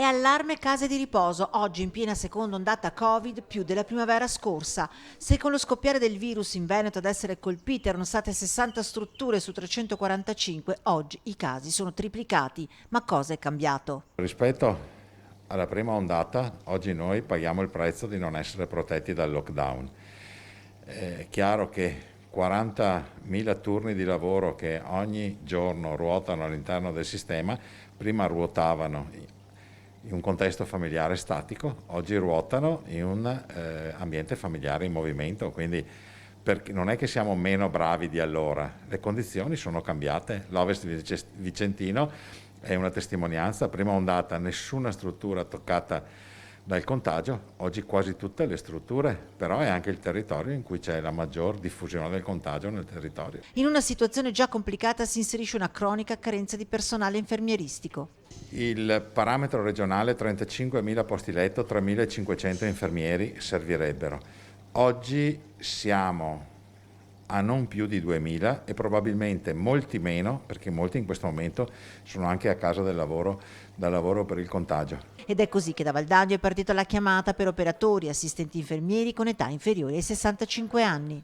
È allarme case di riposo, oggi in piena seconda ondata Covid, più della primavera scorsa. Se con lo scoppiare del virus in Veneto ad essere colpite erano state 60 strutture su 345, oggi i casi sono triplicati. Ma cosa è cambiato? Rispetto alla prima ondata, oggi noi paghiamo il prezzo di non essere protetti dal lockdown. È chiaro che 40.000 turni di lavoro che ogni giorno ruotano all'interno del sistema, prima ruotavano in un contesto familiare statico, oggi ruotano in un ambiente familiare in movimento, quindi non è che siamo meno bravi di allora, le condizioni sono cambiate. L'Ovest Vicentino è una testimonianza, prima ondata nessuna struttura toccata dal contagio, oggi quasi tutte le strutture, però è anche il territorio in cui c'è la maggior diffusione del contagio nel territorio. In una situazione già complicata si inserisce una cronica carenza di personale infermieristico. Il parametro regionale 35.000 posti letto, 3.500 infermieri servirebbero. Oggi siamo a non più di 2.000 e probabilmente molti meno, perché molti in questo momento sono anche a casa dal lavoro per il contagio. Ed è così che da Valdagno è partita la chiamata per operatori e assistenti infermieri con età inferiore ai 65 anni.